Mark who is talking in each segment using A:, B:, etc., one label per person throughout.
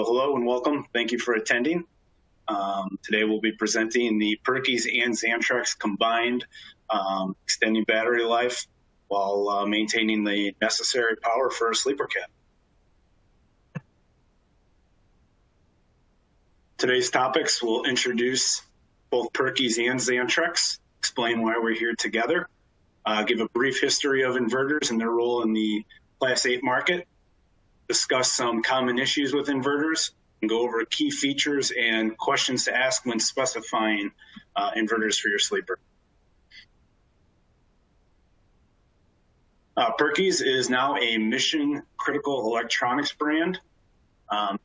A: Hello and welcome. Thank you for attending. Today we'll be presenting the Purkeys and Xantrex combined extending battery life while maintaining the necessary power for a sleeper cab. Today's topics will introduce both Purkeys and Xantrex, explain why we're here together, give a brief history of inverters and their role in the Class 8 market, discuss some common issues with inverters, and go over key features and questions to ask when specifying inverters for your sleeper. Purkeys is now a mission-critical electronics brand.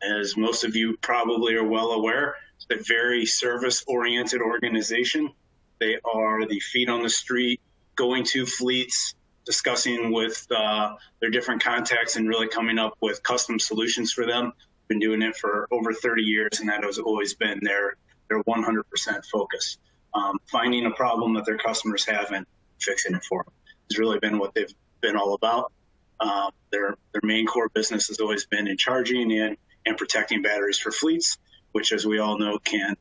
A: As most of you probably are well aware, it's a very service-oriented organization. They are the feet on the street, going to fleets, discussing with their different contacts and really coming up with custom solutions for them. Been doing it for over 30 years, and that has always been their 100% focus. Finding a problem that their customers have and fixing it for them has really been what they've been all about. Their main core business has always been in charging and protecting batteries for fleets, which, as we all know, can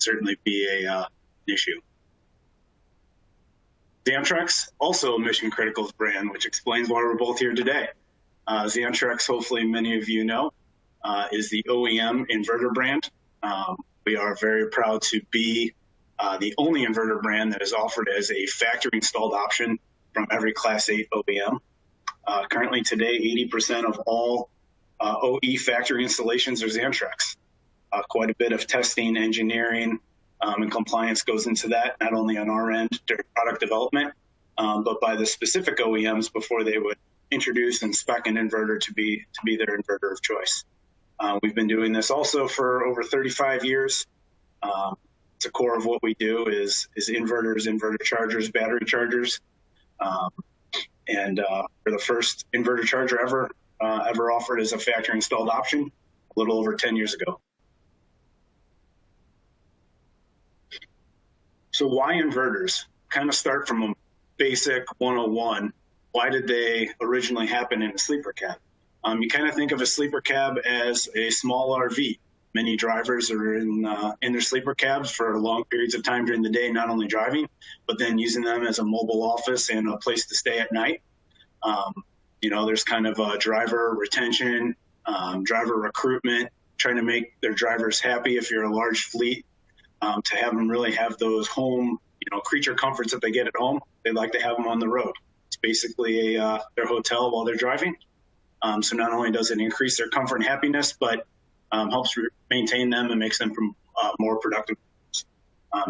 A: certainly be an issue. Xantrex, also a mission-critical brand, which explains why we're both here today. Xantrex, hopefully many of you know, is the OEM inverter brand. We are very proud to be the only inverter brand that is offered as a factory-installed option from every Class 8 OEM. Currently today, 80% of all OE factory installations are Xantrex. Quite a bit of testing, engineering, and compliance goes into that, not only on our end during product development, but by the specific OEMs before they would introduce and spec an inverter to be their inverter of choice. We've been doing this also for over 35 years. It's a core of what we do is inverters, inverter chargers, battery chargers. We're the first inverter charger ever offered as a factory installed option a little over 10 years ago. So why inverters? Kind of start from a basic 101. Why did they originally happen in a sleeper cab? You kind of think of a sleeper cab as a small RV. Many drivers are in their sleeper cabs for long periods of time during the day, not only driving, but then using them as a mobile office and a place to stay at night. There's kind of a driver retention, driver recruitment, trying to make their drivers happy if you're a large fleet, to have them really have those home, creature comforts that they get at home. They'd like to have them on the road. It's basically their hotel while they're driving. So not only does it increase their comfort and happiness, but helps maintain them and makes them more productive.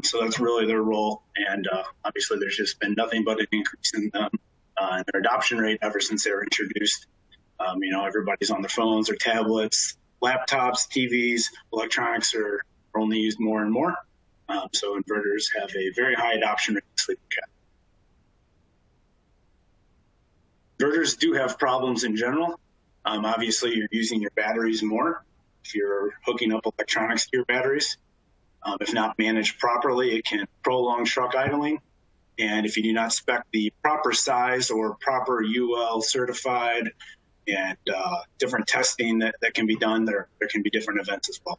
A: So that's really their role. And obviously there's just been nothing but an increase in them and their adoption rate ever since they were introduced. Everybody's on their phones or tablets, laptops, TVs, electronics are only used more and more. So inverters have a very high adoption rate in sleeper cab. Inverters do have problems in general. Obviously, you're using your batteries more if you're hooking up electronics to your batteries. If not managed properly, it can prolong truck idling. And if you do not spec the proper size or proper UL certified and different testing that can be done, there can be different events as well.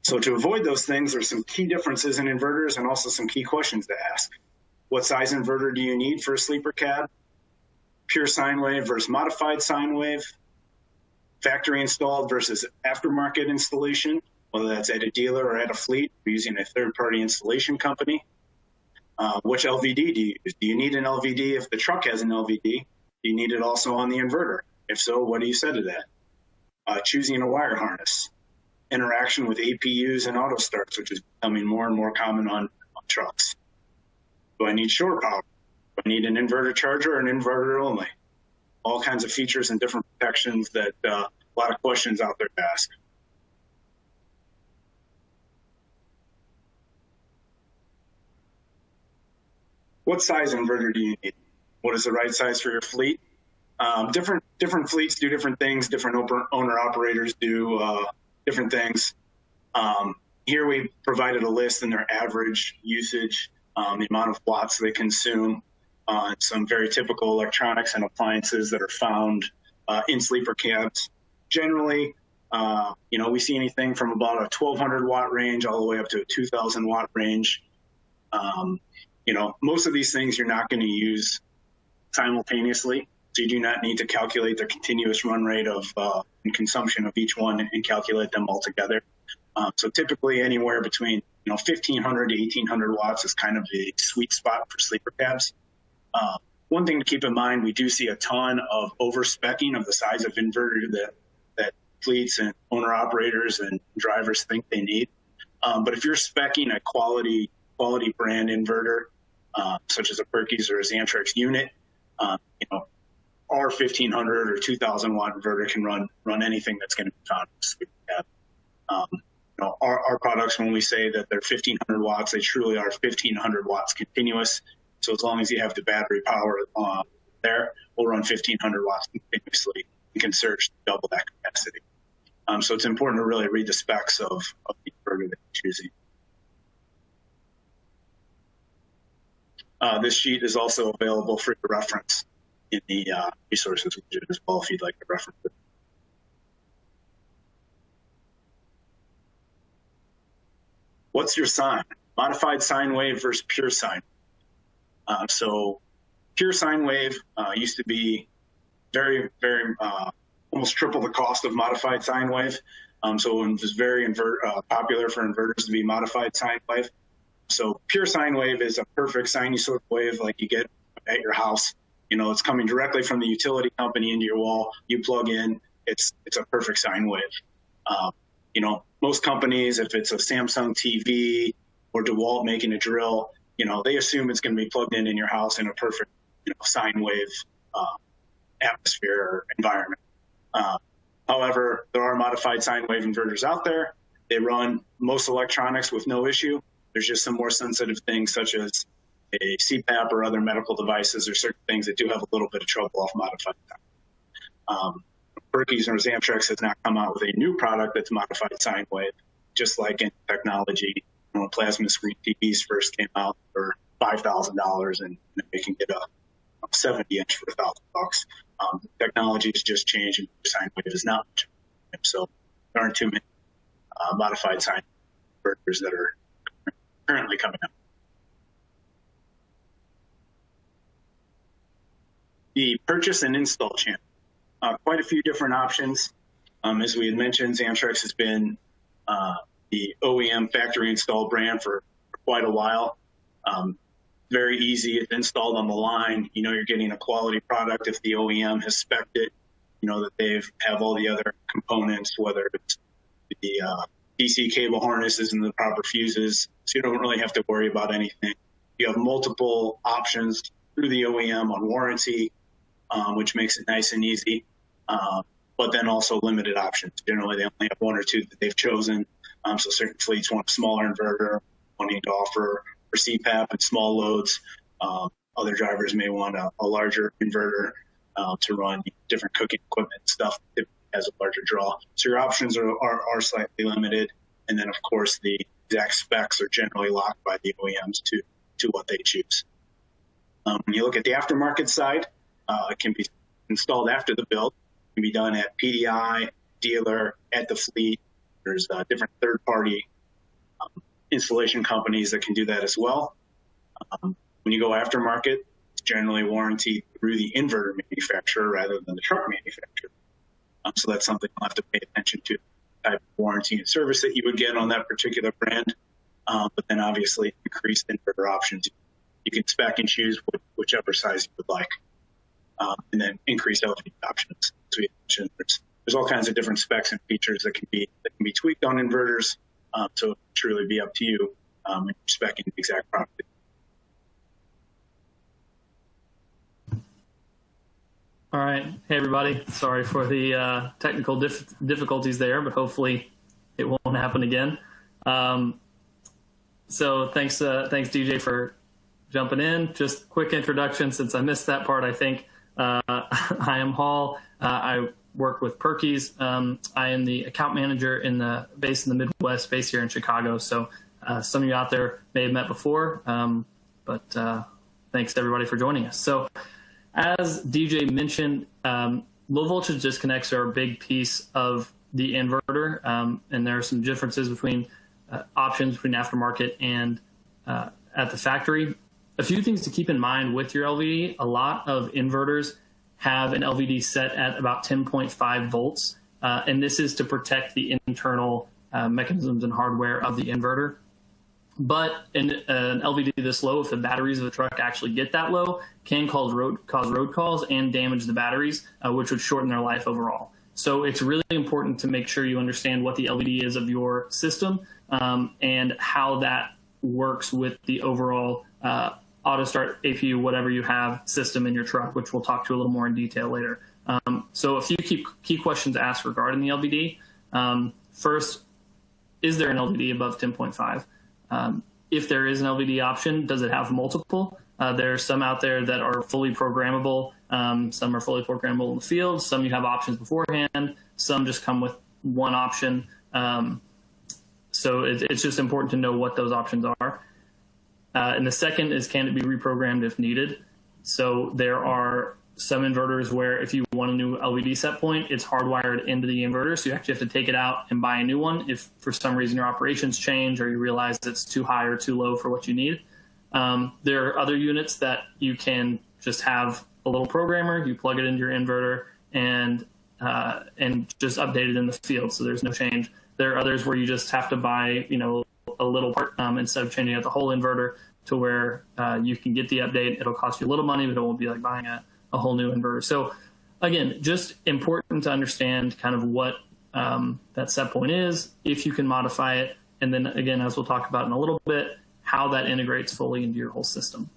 A: So to avoid those things, there's some key differences in inverters and also some key questions to ask. What size inverter do you need for a sleeper cab? Pure sine wave versus modified sine wave? Factory installed versus aftermarket installation, whether that's at a dealer or at a fleet, or using a third-party installation company. Which LVD do you use? Do you need an LVD if the truck has an LVD? Do you need it also on the inverter? If so, what do you say to that? Choosing a wire harness. Interaction with APUs and Autostarts, which is becoming more and more common on trucks. Do I need shore power? Do I need an inverter charger or an inverter only? All kinds of features and different protections that a lot of questions out there to ask. What size inverter do you need? What is the right size for your fleet? Different fleets do different things. Different owner-operators do different things. Here we provided a list in their average usage, the amount of watts they consume. on some very typical electronics and appliances that are found in sleeper cabs. Generally, we see anything from about a 1,200 watt range all the way up to a 2,000 watt range. Most of these things you're not going to use simultaneously, so you do not need to calculate the continuous run rate of and consumption of each one and calculate them all together. So typically anywhere between 1,500 to 1,800 watts is kind of the sweet spot for sleeper cabs. One thing to keep in mind, we do see a ton of over-speccing of the size of inverter that fleets and owner-operators and drivers think they need. But if you're speccing a quality brand inverter, such as a Purkeys or a Xantrex unit, our 1,500 or 2,000 watt inverter can run anything that's going to be found in a sleeper cab. Our products, when we say that they're 1,500 watts, they truly are 1,500 watts continuous. So as long as you have the battery power there, we'll run 1,500 watts continuously and can surge double that capacity. So it's important to really read the specs of the inverter that you're choosing. This sheet is also available for your reference in the resources widget as well, if you'd like to reference it. What's your sine? Modified sine wave versus pure sine. So pure sine wave used to be very, very almost triple the cost of modified sine wave. So it was very popular for inverters to be modified sine wave. So pure sine wave is a perfect sinusoidal wave like you get at your house. It's coming directly from the utility company into your wall. You plug in, it's a perfect sine wave. Most companies, if it's a Samsung TV or DeWalt making a drill, they assume it's going to be plugged in your house in a perfect, sine wave atmosphere or environment. However, there are modified sine wave inverters out there. They run most electronics with no issue. There's just some more sensitive things such as a CPAP or other medical devices or certain things that do have a little bit of trouble off modified sine. Purkeys or Xantrex has not come out with a new product that's modified sine wave, just like in technology. When plasma screen TVs first came out for $5,000 and they can get a 70-inch for $1,000. Technology has just changed and sine wave is not much. So there aren't too many modified sine inverters that are currently coming out. The purchase and install channel. Quite a few different options. As we had mentioned, Xantrex has been the OEM factory installed brand for quite a while. Very easy. It's installed on the line. You're getting a quality product if the OEM has spec'd it. That they have all the other components, whether it's the DC cable harnesses and the proper fuses. So you don't really have to worry about anything. You have multiple options through the OEM on warranty, which makes it nice and easy. But then also limited options. Generally, they only have one or two that they've chosen. So certain fleets want a smaller inverter, wanting to offer for CPAP and small loads. Other drivers may want a larger inverter to run different cooking equipment stuff that has a larger draw. So your options are slightly limited. And then, of course, the exact specs are generally locked by the OEMs to what they choose. When you look at the aftermarket side, it can be installed after the build. It can be done at PDI, dealer, at the fleet. There's different third-party installation companies that can do that as well. When you go aftermarket, it's generally warranted through the inverter manufacturer rather than the truck manufacturer. So that's something you'll have to pay attention to, the type of warranty and service that you would get on that particular brand. But then obviously increased inverter options. You can spec and choose whichever size you would like. And then increased LED options. So we mentioned there's all kinds of different specs and features that can be tweaked on inverters. So it can truly be up to you when you're speccing the exact product.
B: All right. Hey, everybody. Sorry for the technical difficulties there, but hopefully it won't happen again. So thanks DJ for jumping in. Just quick introduction since I missed that part, I think. I am Hall. I work with Purkeys. I am the account manager based in the Midwest, based here in Chicago. So some of you out there may have met before, but thanks everybody for joining us. So as DJ mentioned, low voltage disconnects are a big piece of the inverter, and there are some differences between options between aftermarket and at the factory. A few things to keep in mind with your LVD. A lot of inverters have an LVD set at about 10.5 volts, and this is to protect the internal mechanisms and hardware of the inverter. But an LVD this low, if the batteries of the truck actually get that low, can cause road calls and damage the batteries, which would shorten their life overall. So it's really important to make sure you understand what the LVD is of your system and how that works with the overall Autostart, APU, whatever you have system in your truck, which we'll talk to a little more in detail later. So a few key questions asked regarding the LVD. First, is there an LVD above 10.5? If there is an LVD option, does it have multiple? There are some out there that are fully programmable. Some are fully programmable in the field. Some you have options beforehand. Some just come with one option. So it's just important to know what those options are. And the second is, can it be reprogrammed if needed? So there are some inverters where if you want a new LVD set point, it's hardwired into the inverter. So you actually have to take it out and buy a new one if for some reason your operations change or you realize it's too high or too low for what you need. There are other units that you can just have a little programmer, you plug it into your inverter and just update it in the field. So there's no change. There are others where you just have to buy, a little part instead of changing out the whole inverter to where you can get the update. It'll cost you a little money, but it won't be like buying a whole new inverter. So again, just important to understand kind of what that set point is, if you can modify it. And then again, as we'll talk about in a little bit, how that integrates fully into your whole system.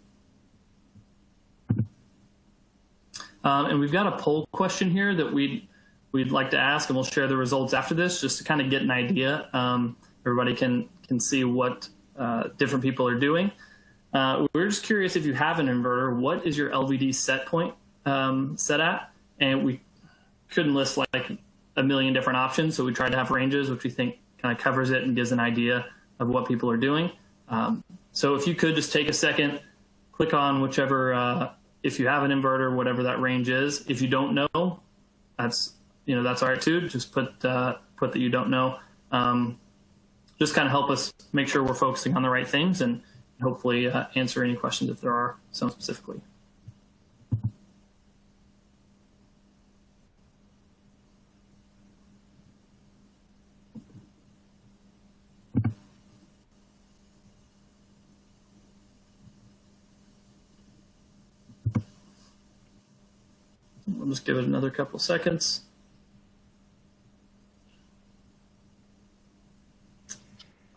B: And we've got a poll question here that we'd like to ask, and we'll share the results after this just to kind of get an idea. Everybody can see what different people are doing. We're just curious, if you have an inverter, what is your LVD set point set at? And we couldn't list like a million different options, so we tried to have ranges, which we think kind of covers it and gives an idea of what people are doing. So if you could just take a second, click on whichever, if you have an inverter, whatever that range is. If you don't know, that's all right too. Just put that you don't know. Just kind of help us make sure we're focusing on the right things and hopefully answer any questions if there are some specifically. We'll just give it another couple seconds.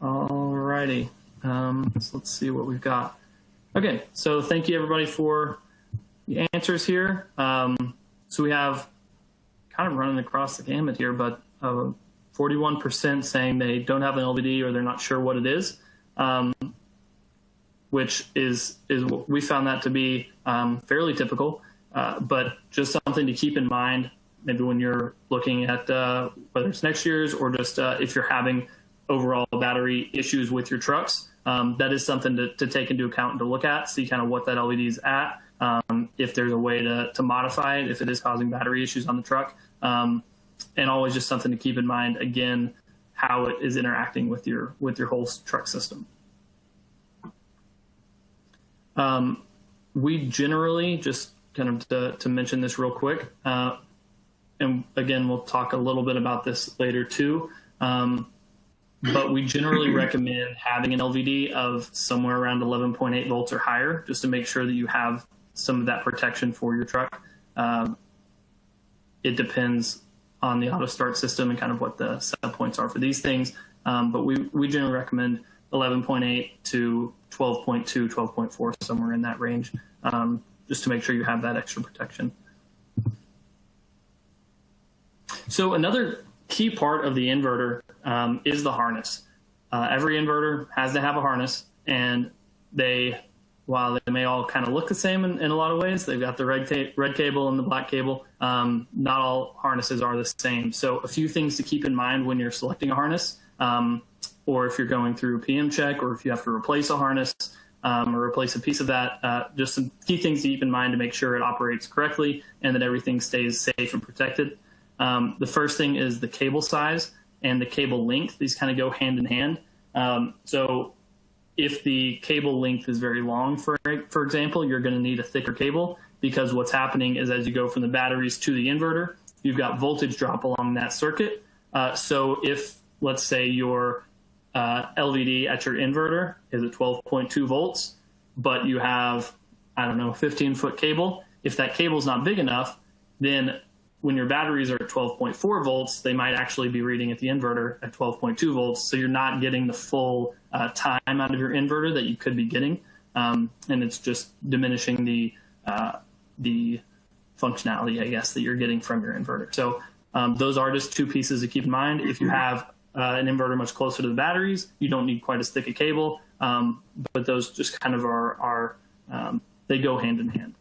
B: Alrighty, so let's see what we've got. Okay, so thank you everybody for the answers here. So we have kind of running across the gamut here, but 41% saying they don't have an LVD or they're not sure what it is, which is we found that to be fairly typical, but just something to keep in mind maybe when you're looking at whether it's next year's or just if you're having overall battery issues with your trucks. That is something to take into account and to look at, see kind of what that LED is at, if there's a way to modify it, if it is causing battery issues on the truck. And always just something to keep in mind, again, how it is interacting with your whole truck system. We generally, just kind of to mention this real quick, and again, we'll talk a little bit about this later too, but we generally recommend having an LVD of somewhere around 11.8 volts or higher, just to make sure that you have some of that protection for your truck. It depends on the Autostart system and kind of what the set points are for these things, but we generally recommend 11.8 to 12.2, 12.4, somewhere in that range, just to make sure you have that extra protection. So another key part of the inverter is the harness. Every inverter has to have a harness, and while they may all kind of look the same in a lot of ways, they've got the red cable and the black cable. Not all harnesses are the same. So a few things to keep in mind when you're selecting a harness, or if you're going through a PM check, or if you have to replace a harness. or replace a piece of that. Just some key things to keep in mind to make sure it operates correctly and that everything stays safe and protected. The first thing is the cable size and the cable length. These kind of go hand in hand. So if the cable length is very long, for example, you're going to need a thicker cable, because what's happening is as you go from the batteries to the inverter, you've got voltage drop along that circuit. So if, let's say, your LVD at your inverter is at 12.2 volts, but you have, I don't know, a 15-foot cable, if that cable is not big enough, then when your batteries are at 12.4 volts, they might actually be reading at the inverter at 12.2 volts. So you're not getting the full time out of your inverter that you could be getting. And it's just diminishing the functionality, I guess, that you're getting from your inverter. So those are just two pieces to keep in mind. If you have an inverter much closer to the batteries, you don't need quite as thick a cable, but those just kind of are they go hand in hand.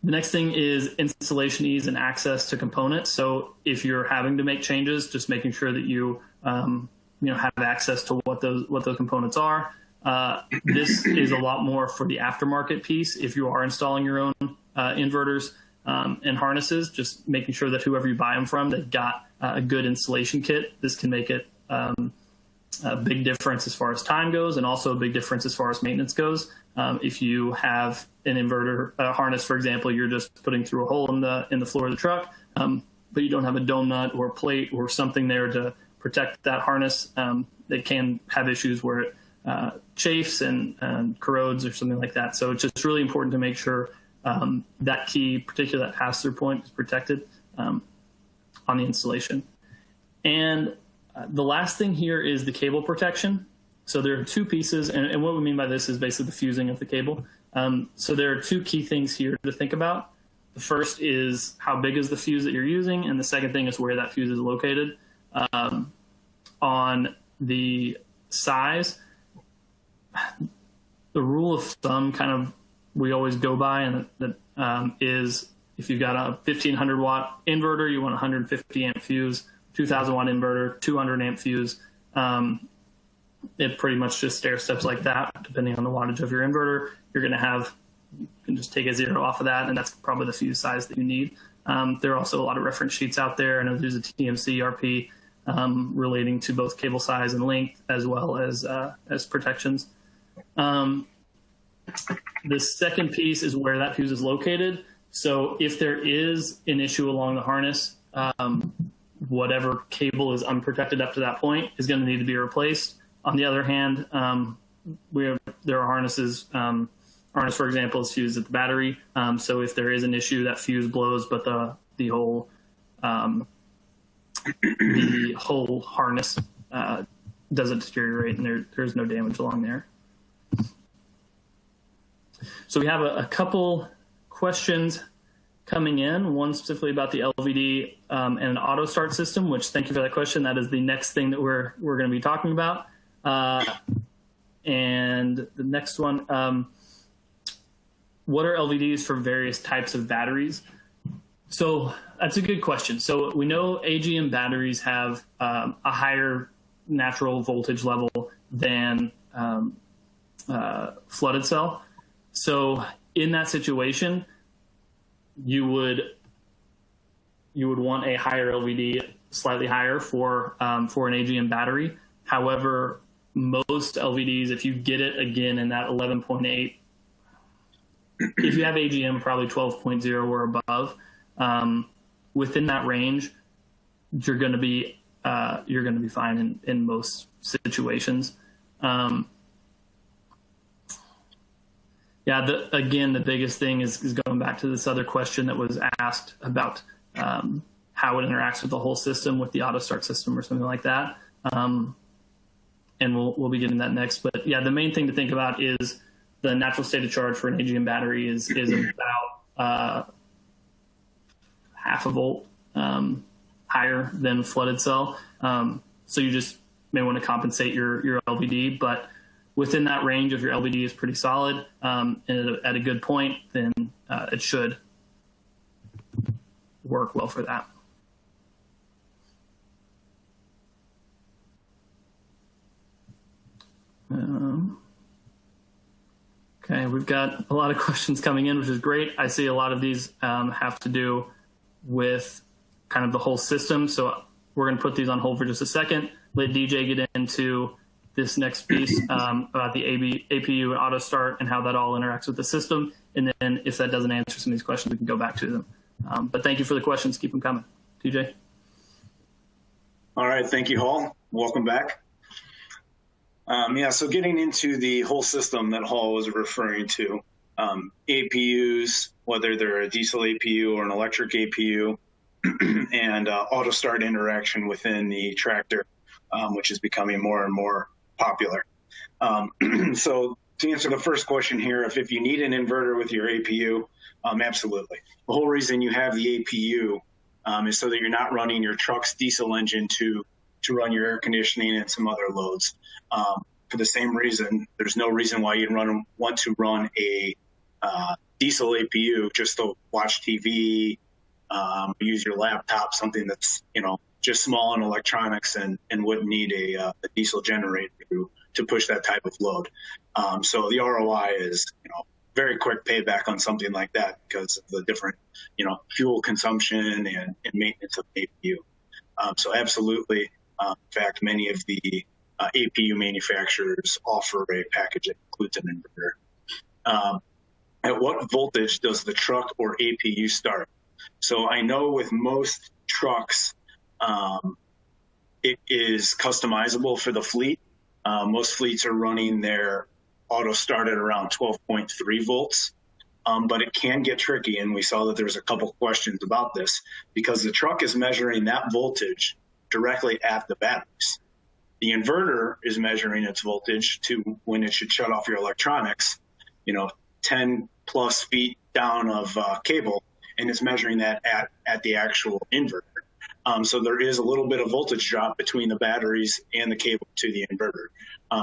B: The next thing is installation ease and access to components. So if you're having to make changes, just making sure that you have access to what those components are. This is a lot more for the aftermarket piece. If you are installing your own inverters and harnesses, just making sure that whoever you buy them from, they've got a good installation kit. This can make it a big difference as far as time goes, and also a big difference as far as maintenance goes. If you have an inverter harness, for example, you're just putting through a hole in the floor of the truck, but you don't have a dome nut or plate or something there to protect that harness. They can have issues where it chafes and corrodes or something like that. So it's just really important to make sure that key, particularly that pass-through point, is protected on the installation. And the last thing here is the cable protection. So there are two pieces, and what we mean by this is basically the fusing of the cable. So there are two key things here to think about. The first is how big is the fuse that you're using, and the second thing is where that fuse is located. On the size, the rule of thumb kind of we always go by, and that is if you've got a 1500 watt inverter, you want a 150 amp fuse, 2000 watt inverter, 200 amp fuse. It pretty much just stair steps like that. Depending on the wattage of your inverter, you're going to have, you can just take a 0 off of that, and that's probably the fuse size that you need. There are also a lot of reference sheets out there. I know there's a TMC RP relating to both cable size and length, as well as protections. The second piece is where that fuse is located. So if there is an issue along the harness, whatever cable is unprotected up to that point is going to need to be replaced. On the other hand, there are harnesses. Harness, for example, is fused at the battery. So if there is an issue, that fuse blows, but the whole harness doesn't deteriorate, and there's no damage along there. So we have a couple questions coming in, one specifically about the LVD and an auto start system, which, thank you for that question. That is the next thing that we're going to be talking about. And the next one, what are LVDs for various types of batteries? So that's a good question. So we know AGM batteries have a higher natural voltage level than flooded cell. So in that situation, you would want a higher LVD, slightly higher for an AGM battery. However, most LVDs, if you get it again in that 11.8, if you have AGM, probably 12.0 or above, within that range, you're going to be fine in most situations. Again, the biggest thing is going back to this other question that was asked about how it interacts with the whole system, with the auto start system or something like that. And we'll be getting that next. But yeah, the main thing to think about is the natural state of charge for an AGM battery is about half a volt higher than flooded cell. So you just may want to compensate your LVD, but within that range, if your LVD is pretty solid and at a good point, then it should work well for that. Okay, we've got a lot of questions coming in, which is great. I see a lot of these have to do with kind of the whole system. So we're going to put these on hold for just a second. Let DJ get into this next piece about the APU Autostart and how that all interacts with the system. And then if that doesn't answer some of these questions, we can go back to them. But thank you for the questions. Keep them coming. DJ.
A: All right. Thank you, Hall. Welcome back. So getting into the whole system that Hall was referring to, APUs, whether they're a diesel APU or an electric APU, and auto start interaction within the tractor, which is becoming more and more popular. So to answer the first question here, if you need an inverter with your APU, absolutely. The whole reason you have the APU is so that you're not running your truck's diesel engine to run your air conditioning and some other loads. For the same reason, there's no reason why you'd want to run a diesel APU just to watch TV, use your laptop, something that's, just small in electronics and wouldn't need a diesel generator to push that type of load. So the ROI is, very quick payback on something like that because of the different, fuel consumption and maintenance of the APU. So absolutely. In fact, many of the APU manufacturers offer a package that includes an inverter. At what voltage does the truck or APU start? So I know with most trucks, it is customizable for the fleet. Most fleets are running their auto start at around 12.3 volts, but it can get tricky. And we saw that there was a couple questions about this because the truck is measuring that voltage directly at the batteries. The inverter is measuring its voltage to when it should shut off your electronics, 10 plus feet down of cable, and it's measuring that at the actual inverter. So there is a little bit of voltage drop between the batteries and the cable to the inverter.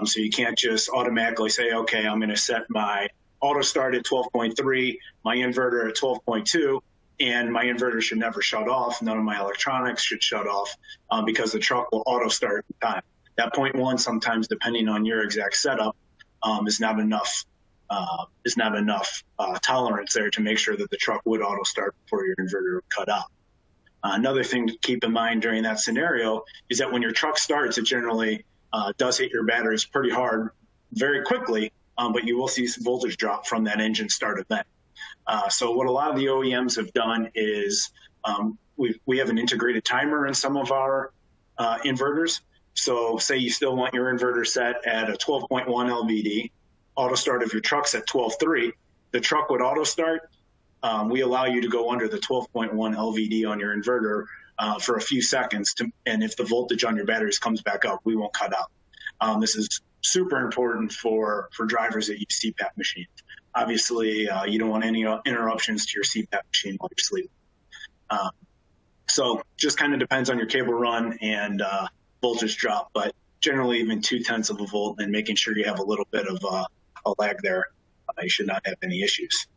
A: So you can't just automatically say, okay, I'm going to set my auto start at 12.3, my inverter at 12.2, and my inverter should never shut off. None of my electronics should shut off because the truck will auto start at the time. That 0.1, sometimes depending on your exact setup, is not enough tolerance there to make sure that the truck would auto start before your inverter would cut out. Another thing to keep in mind during that scenario is that when your truck starts, it generally does hit your batteries pretty hard very quickly, but you will see some voltage drop from that engine start event. So what a lot of the OEMs have done is we have an integrated timer in some of our inverters. So say you still want your inverter set at a 12.1 LVD, auto start of your truck's at 12.3, the truck would auto start. We allow you to go under the 12.1 LVD on your inverter for a few seconds, and if the voltage on your batteries comes back up, we won't cut out. This is super important for drivers that use CPAP machines. Obviously, you don't want any interruptions to your CPAP machine while you're sleeping. So just kind of depends on your cable run and voltage drop, but generally even 0.2 of a volt and making sure you have a little bit of a lag there, you should not have any issues.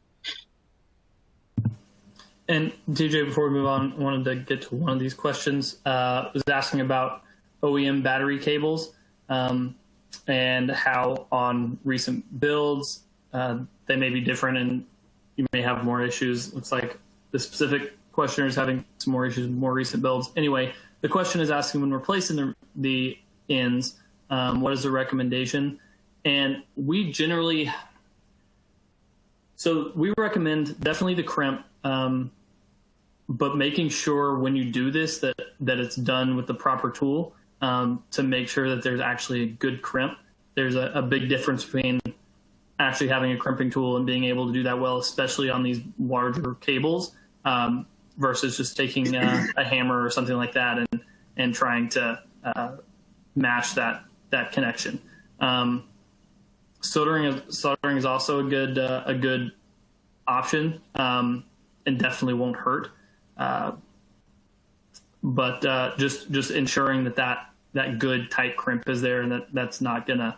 B: And DJ, before we move on, I wanted to get to one of these questions. Was asking about OEM battery cables and how on recent builds they may be different and you may have more issues. Looks like the specific questioner is having some more issues with more recent builds. Anyway, the question is asking when replacing the ends, what is the recommendation? And we generally, so we recommend definitely the crimp, but making sure when you do this that it's done with the proper tool to make sure that there's actually a good crimp. There's a big difference between actually having a crimping tool and being able to do that well, especially on these larger cables, versus just taking a hammer or something like that and trying to mash that connection. Soldering is also a good option, and definitely won't hurt. But just ensuring that good tight crimp is there and that's not gonna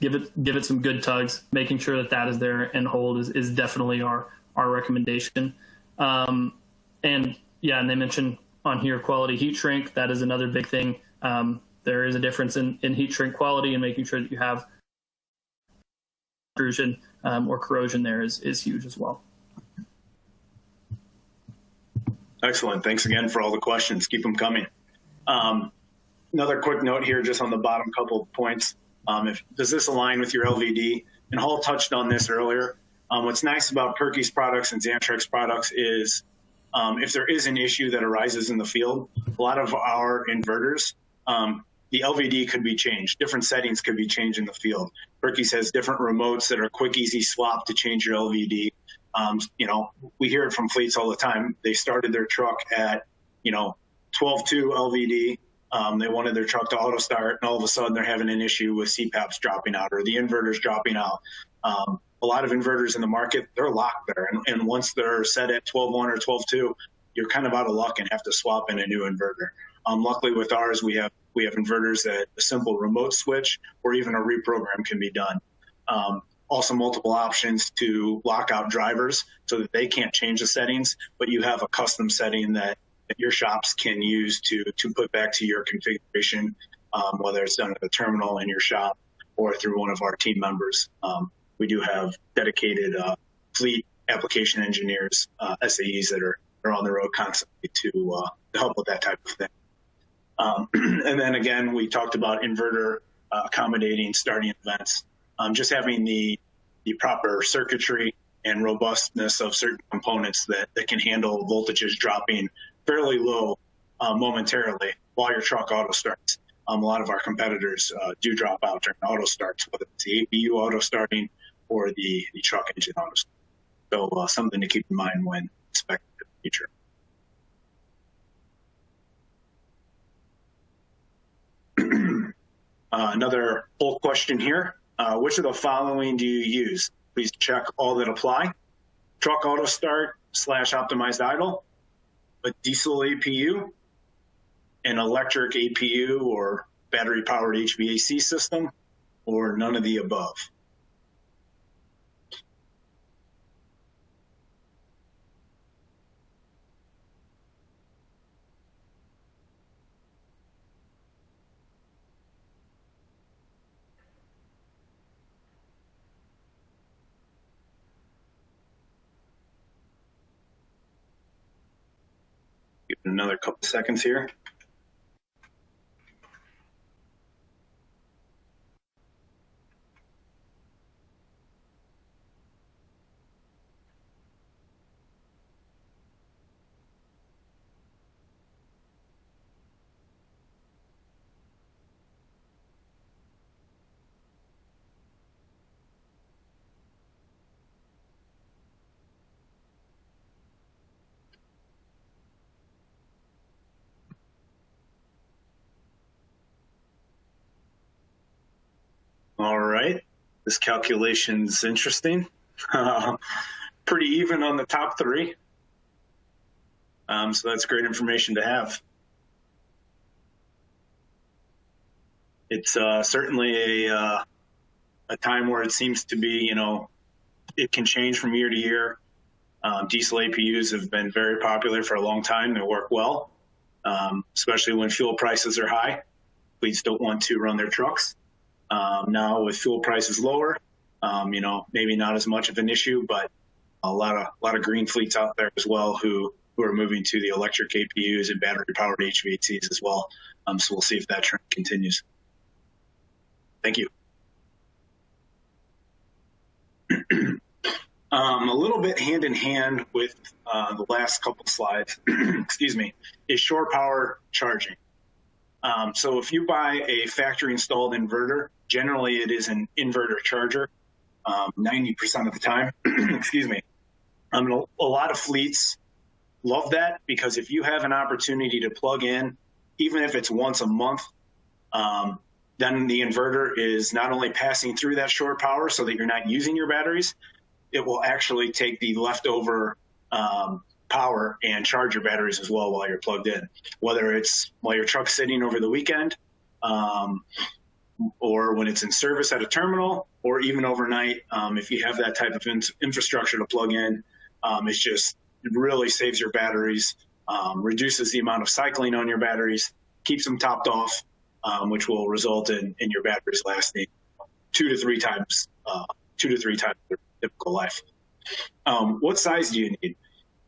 B: give it some good tugs. Making sure that is there and hold is definitely our recommendation. And they mentioned on here quality heat shrink. That is another big thing. There is a difference in heat shrink quality and making sure that you have intrusion or corrosion there is huge as well.
A: Excellent. Thanks again for all the questions. Keep them coming. Another quick note here, just on the bottom couple of points. Does this align with your LVD? And Hall touched on this earlier. What's nice about Purkeys products and Xantrex products is if there is an issue that arises in the field, a lot of our inverters, the LVD could be changed. Different settings could be changed in the field. Purkeys has different remotes that are quick, easy swap to change your LVD. You know, we hear it from fleets all the time. They started their truck at, 12.2 LVD. They wanted their truck to auto start, and all of a sudden they're having an issue with CPAPs dropping out or the inverters dropping out. A lot of inverters in the market, they're locked there. And once they're set at 12.1 or 12.2, you're kind of out of luck and have to swap in a new inverter. Luckily with ours, we have inverters that a simple remote switch or even a reprogram can be done. Also multiple options to lock out drivers so that they can't change the settings, but you have a custom setting that your shops can use to put back to your configuration, whether it's done at the terminal in your shop or through one of our team members. We do have dedicated fleet application engineers, SAEs that are on the road constantly to help with that type of thing. And then again, we talked about inverter accommodating starting events. Just having the proper circuitry and robustness of certain components that can handle voltages dropping fairly low momentarily while your truck auto starts. A lot of our competitors do drop out during auto starts, whether it's the APU auto starting or the truck engine auto starting. So something to keep in mind when inspecting the future. Another poll question here. Which of the following do you use? Please check all that apply. Truck auto start / optimized idle, a diesel APU, an electric APU or battery powered HVAC system, or none of the above. Give it another couple seconds here. All right, this calculation's interesting. Pretty even on the top three. So that's great information to have. It's certainly a time where it seems to be, it can change from year to year. Diesel APUs have been very popular for a long time. They work well, especially when fuel prices are high. Fleets don't want to run their trucks. Now with fuel prices lower, maybe not as much of an issue, but a lot of green fleets out there as well who are moving to the electric APUs and battery powered HVACs as well. So we'll see if that trend continues. Thank you. A little bit hand in hand with the last couple slides, excuse me, is shore power charging. So if you buy a factory installed inverter, generally it is an inverter charger, 90% of the time, excuse me. A lot of fleets love that because if you have an opportunity to plug in, even if it's once a month, then the inverter is not only passing through that shore power so that you're not using your batteries, it will actually take the leftover power and charge your batteries as well while you're plugged in, whether it's while your truck's sitting over the weekend or when it's in service at a terminal or even overnight. If you have that type of infrastructure to plug in, it really saves your batteries, reduces the amount of cycling on your batteries, keeps them topped off, which will result in your batteries lasting 2 to 3 times 2 to 3 times their typical life. What size do you need?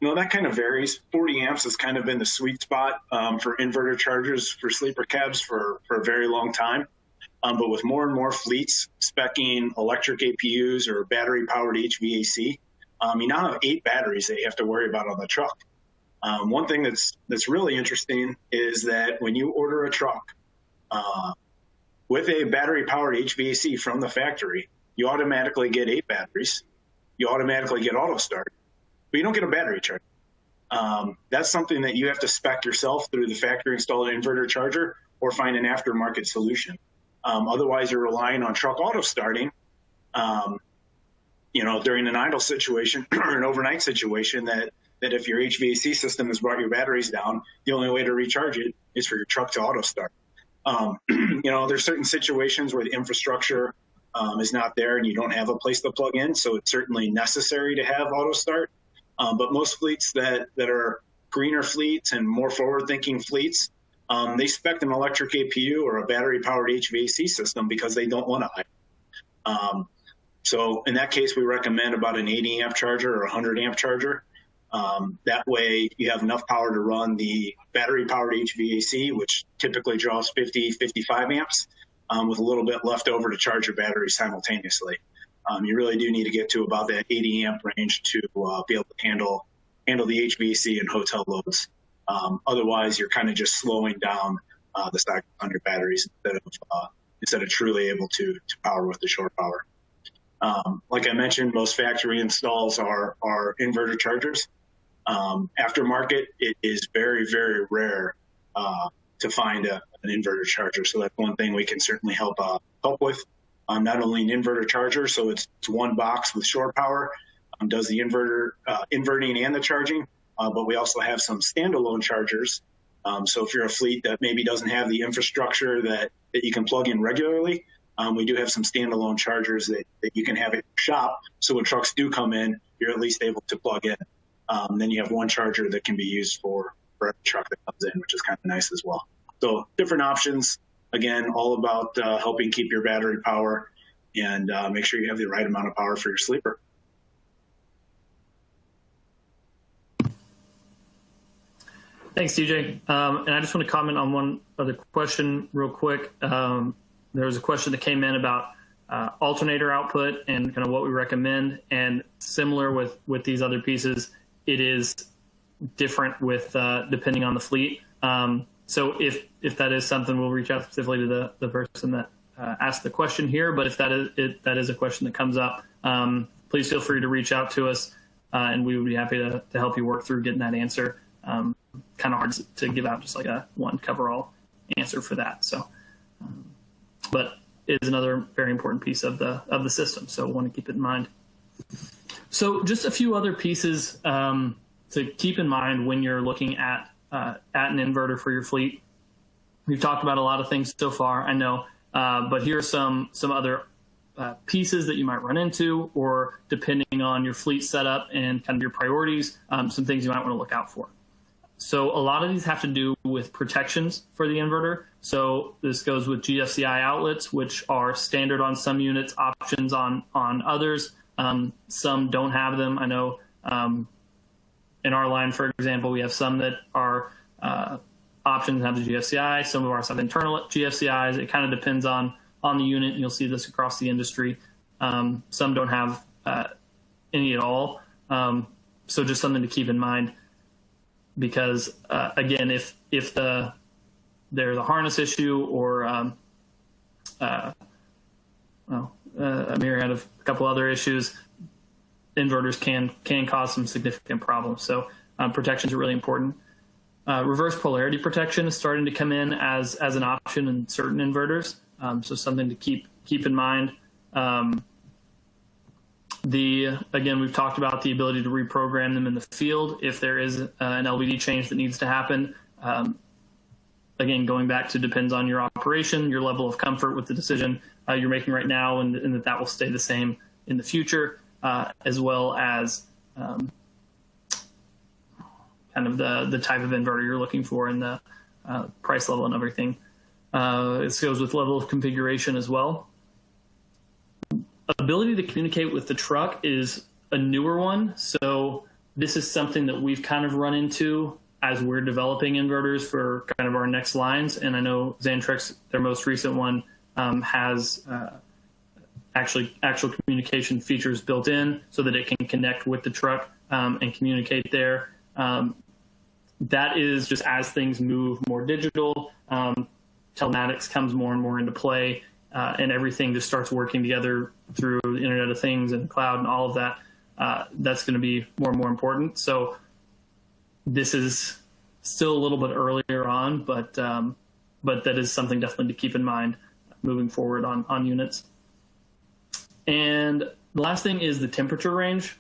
A: That kind of varies. 40 amps has kind of been the sweet spot for inverter chargers for sleeper cabs for a very long time. But with more and more fleets speccing electric APUs or battery-powered HVAC, you now have 8 batteries that you have to worry about on the truck. One thing that's really interesting is that when you order a truck with a battery-powered HVAC from the factory, you automatically get 8 batteries. You automatically get Autostart, but you don't get a battery charger. That's something that you have to spec yourself through the factory-installed inverter charger or find an aftermarket solution. Otherwise, you're relying on truck auto starting, during an idle situation or an overnight situation that if your HVAC system has brought your batteries down, the only way to recharge it is for your truck to auto start. There's certain situations where the infrastructure is not there and you don't have a place to plug in, so it's certainly necessary to have auto start. But most fleets that are greener fleets and more forward-thinking fleets, they spec an electric APU or a battery-powered HVAC system because they don't want to idle. So in that case, we recommend about an 80 amp charger or a 100 amp charger. That way you have enough power to run the battery-powered HVAC, which typically draws 50, 55 amps, with a little bit left over to charge your battery simultaneously. You really do need to get to about that 80 amp range to be able to handle the HVAC and hotel loads. Otherwise, you're kind of just slowing down the cycle on your batteries instead of truly able to power with the shore power. Like I mentioned, most factory installs are inverter chargers. Aftermarket, it is very, very rare to find an inverter charger. So that's one thing we can certainly help with. Not only an inverter charger, so it's one box with shore power, does the inverter inverting and the charging, but we also have some standalone chargers. So if you're a fleet that maybe doesn't have the infrastructure that you can plug in regularly, we do have some standalone chargers that you can have at your shop. So when trucks do come in, you're at least able to plug in. Then you have one charger that can be used for every truck that comes in, which is kind of nice as well. So different options. Again, all about helping keep your battery power and make sure you have the right amount of power for your sleeper.
B: Thanks, TJ. And I just want to comment on one other question real quick. There was a question that came in about alternator output and kind of what we recommend. And similar with these other pieces, it is different with depending on the fleet. So if that is something, we'll reach out specifically to the person that asked the question here. But if that is a question that comes up, please feel free to reach out to us, and we would be happy to help you work through getting that answer. Kind of hard to give out just like a one cover-all answer for that. So, but it is another very important piece of the system. So want to keep it in mind. So just a few other pieces to keep in mind when you're looking at an inverter for your fleet. We've talked about a lot of things so far, I know, but here are some other pieces that you might run into, or depending on your fleet setup and kind of your priorities, some things you might want to look out for. So a lot of these have to do with protections for the inverter. So this goes with GFCI outlets, which are standard on some units, options on others. Some don't have them. I know in our line, for example, we have some that are options have the GFCI. Some of ours have internal GFCIs. It kind of depends on the unit, and you'll see this across the industry. Some don't have any at all. So just something to keep in mind, because again, if there's a harness issue or a myriad of a couple other issues, inverters can cause some significant problems. So protections are really important. Reverse polarity protection is starting to come in as an option in certain inverters. So something to keep in mind. Again, we've talked about the ability to reprogram them in the field if there is an LVD change that needs to happen. Again, going back to depends on your operation, your level of comfort with the decision you're making right now, and that will stay the same in the future, as well as kind of the type of inverter you're looking for and the price level and everything. This goes with level of configuration as well. ability to communicate with the truck is a newer one. So this is something that we've kind of run into as we're developing inverters for kind of our next lines. And I know Xantrex, their most recent one, has actual communication features built in so that it can connect with the truck and communicate there. That is just as things move more digital, telematics comes more and more into play, and everything just starts working together through the Internet of Things and cloud and all of that. That's going to be more and more important. So this is still a little bit earlier on, but that is something definitely to keep in mind moving forward on units. And the last thing is the temperature range.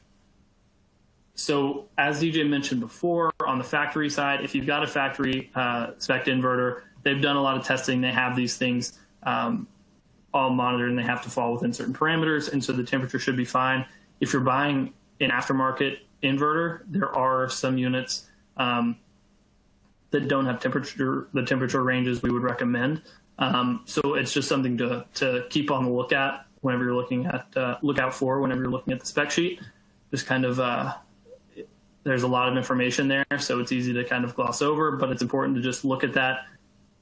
B: So as DJ mentioned before, on the factory side, if you've got a factory spec inverter, they've done a lot of testing. They have these things all monitored, and they have to fall within certain parameters, and so the temperature should be fine. If you're buying an aftermarket inverter, there are some units that don't have the temperature ranges we would recommend. So it's just something to keep on the look out for whenever you're looking at the spec sheet. Just kind of there's a lot of information there, so it's easy to kind of gloss over, but it's important to just look at that,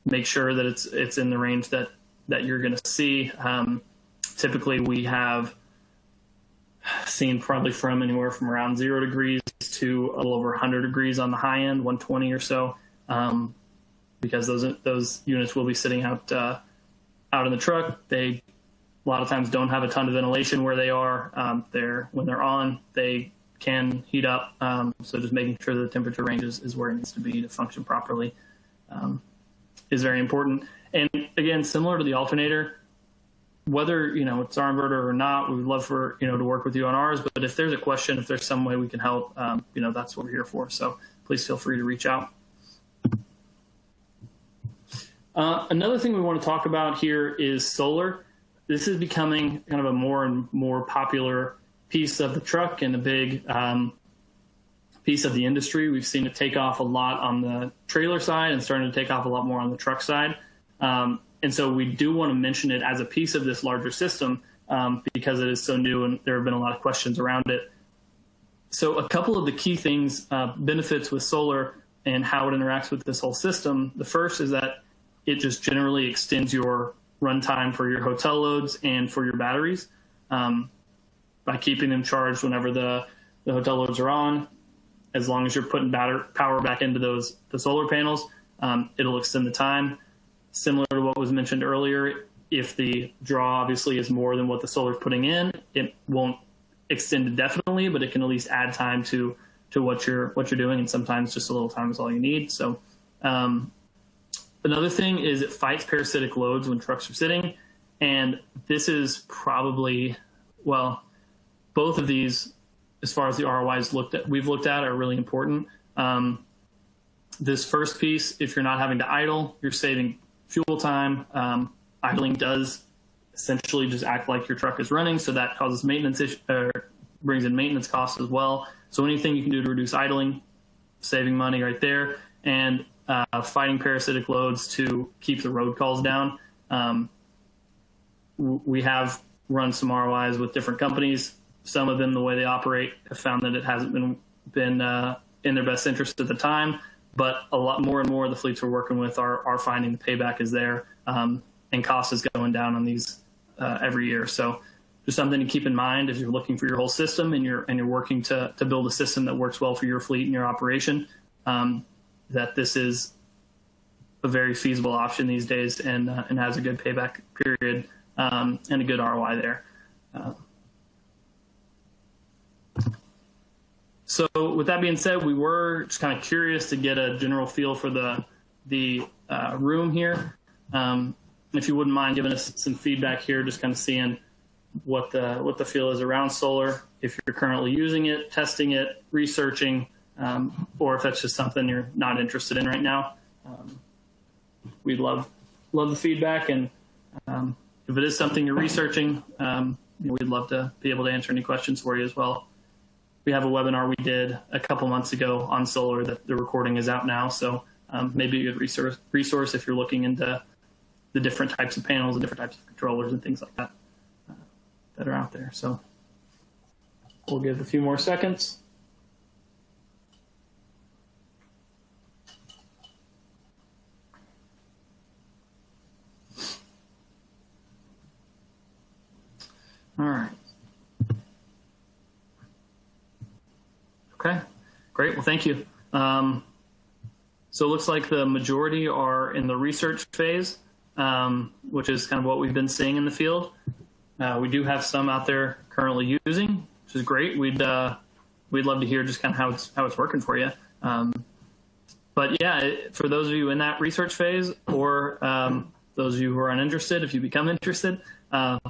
B: make sure that it's in the range that you're going to see. Typically, we have seen probably from anywhere from around 0 degrees to a little over 100 degrees on the high end, 120 or so, because those units will be sitting out in the truck. They a lot of times don't have a ton of ventilation where they are. When they're on, they can heat up. So just making sure that the temperature range is where it needs to be to function properly is very important. And again, similar to the alternator, whether it's our inverter or not, we would love to work with you on ours. But if there's a question, if there's some way we can help, that's what we're here for. So please feel free to reach out. Another thing we want to talk about here is solar. This is becoming kind of a more and more popular piece of the truck and a big piece of the industry. We've seen it take off a lot on the trailer side and starting to take off a lot more on the truck side. And so we do want to mention it as a piece of this larger system because it is so new and there have been a lot of questions around it. So a couple of the key things, benefits with solar and how it interacts with this whole system. The first is that it just generally extends your runtime for your hotel loads and for your batteries by keeping them charged whenever the hotel loads are on. As long as you're putting power back into the solar panels, it'll extend the time. Similar to what was mentioned earlier, if the draw obviously is more than what the solar is putting in, it won't extend indefinitely, but it can at least add time to what you're doing, and sometimes just a little time is all you need. So another thing is it fights parasitic loads when trucks are sitting, and this is probably, both of these, as far as the ROIs we've looked at, are really important. This first piece, if you're not having to idle, you're saving fuel time. Idling does essentially just act like your truck is running, so that causes brings in maintenance costs as well. So anything you can do to reduce idling, saving money right there, and fighting parasitic loads to keep the road calls down. We have run some ROIs with different companies. Some of them, the way they operate, have found that it hasn't been in their best interest at the time. But a lot more and more of the fleets we're working with are finding the payback is there, and cost is going down on these every year. So just something to keep in mind if you're looking for your whole system and you're working to build a system that works well for your fleet and your operation, that this is a very feasible option these days and has a good payback period and a good ROI there. So with that being said, we were just kind of curious to get a general feel for the room here. If you wouldn't mind giving us some feedback here, just kind of seeing what the feel is around solar, if you're currently using it, testing it, researching, or if that's just something you're not interested in right now. We'd love the feedback, and if it is something you're researching, we'd love to be able to answer any questions for you as well. We have a webinar we did a couple months ago on solar that the recording is out now, so maybe a good resource if you're looking into the different types of panels and different types of controllers and things like that. that are out there. So we'll give a few more seconds. All right. Okay, great. Well, thank you. So it looks like the majority are in the research phase, which is kind of what we've been seeing in the field. We do have some out there currently using, which is great. We'd love to hear just kind of how it's working for you. But yeah, for those of you in that research phase, or those of you who are uninterested, if you become interested,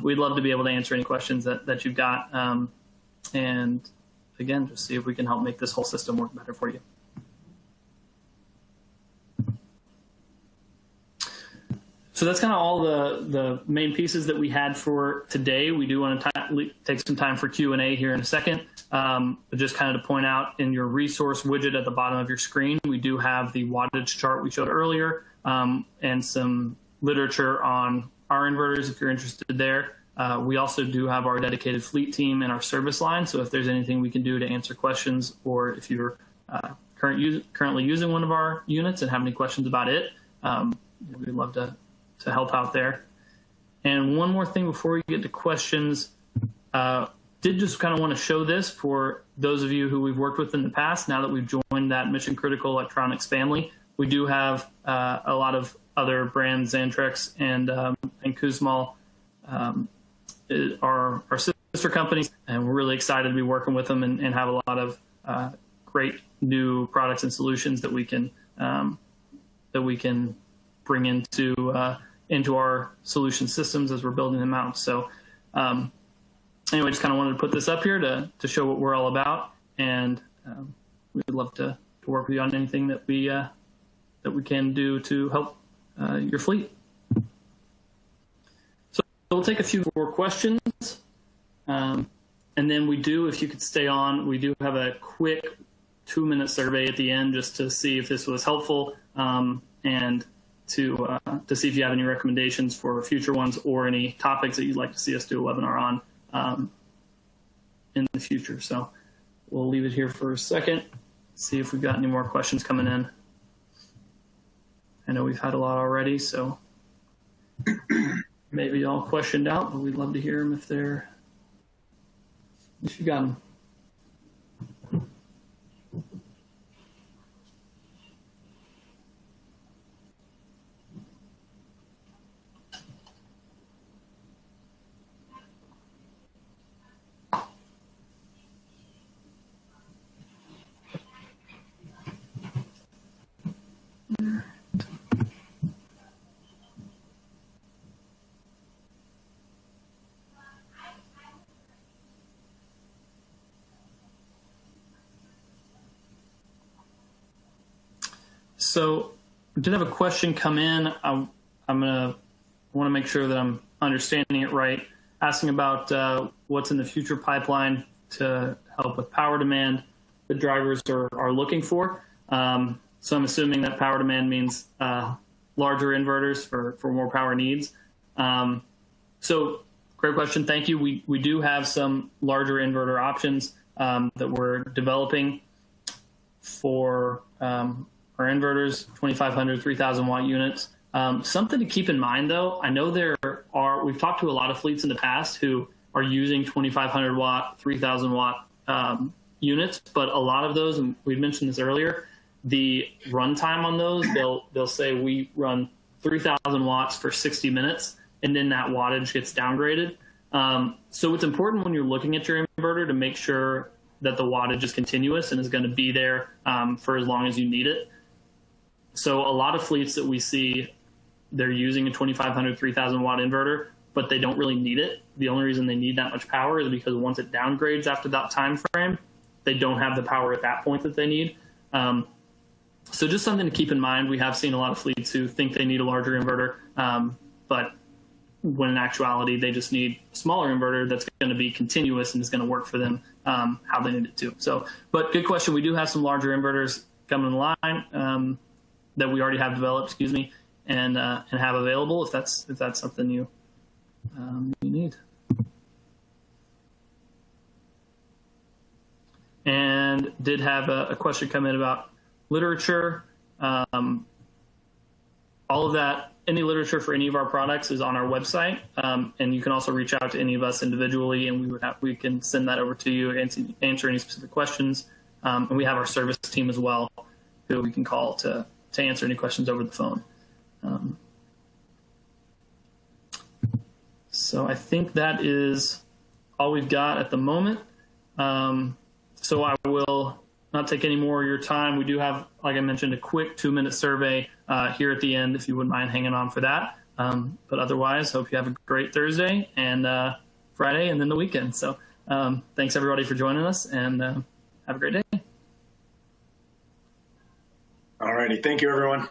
B: we'd love to be able to answer any questions that you've got. And again, just see if we can help make this whole system work better for you. So that's kind of all the main pieces that we had for today. We do want to take some time for Q&A here in a second. But just kind of to point out, in your resource widget at the bottom of your screen, we do have the wattage chart we showed earlier, and some literature on our inverters if you're interested there. We also do have our dedicated fleet team and our service line. So if there's anything we can do to answer questions, or if you're currently using one of our units and have any questions about it, we'd love to help out there. And one more thing before we get to questions, did just kind of want to show this for those of you who we've worked with in the past. Now that we've joined that mission critical electronics family, we do have a lot of other brands, Xantrex and Kuzmal, our sister companies, and we're really excited to be working with them and have a lot of great new products and solutions that we can bring into our solution systems as we're building them out. So anyway, just kind of wanted to put this up here to show what we're all about, and we'd love to work with you on anything that we can do to help your fleet. So we'll take a few more questions, and then we do, if you could stay on, we do have a quick 2-minute survey at the end just to see if this was helpful, and to see if you have any recommendations for future ones or any topics that you'd like to see us do a webinar on in the future. So we'll leave it here for a second, see if we've got any more questions coming in. I know we've had a lot already, so maybe all questioned out, but we'd love to hear them if you got them. So I did have a question come in. I want to make sure that I'm understanding it right. Asking about what's in the future pipeline to help with power demand the drivers are looking for. So I'm assuming that power demand means larger inverters for more power needs. So great question. Thank you. We do have some larger inverter options that we're developing for our inverters, 2,500, 3,000 watt units. Something to keep in mind, though, I know we've talked to a lot of fleets in the past who are using 2,500 watt, 3,000 watt units, but a lot of those, and we mentioned this earlier, the runtime on those, they'll say we run 3,000 watts for 60 minutes, and then that wattage gets downgraded. So it's important when you're looking at your inverter to make sure that the wattage is continuous and is going to be there for as long as you need it. So a lot of fleets that we see, they're using a 2,500, 3,000 watt inverter, but they don't really need it. The only reason they need that much power is because once it downgrades after that time frame, they don't have the power at that point that they need. So just something to keep in mind. We have seen a lot of fleets who think they need a larger inverter, but when in actuality, they just need a smaller inverter that's going to be continuous and is going to work for them how they need it to. So, but good question. We do have some larger inverters coming in the line that we already have developed, and have available if that's something you need. and did have a question come in about literature. All of that, any literature for any of our products is on our website, and you can also reach out to any of us individually, and we can send that over to you, answer any specific questions. And we have our service team as well, who we can call to answer any questions over the phone. So I think that is all we've got at the moment. So I will not take any more of your time. We do have, like I mentioned, a quick 2-minute survey here at the end, if you wouldn't mind hanging on for that. But otherwise, hope you have a great Thursday and Friday and then the weekend. So thanks everybody for joining us, and have a great day.
A: All righty. Thank you, everyone.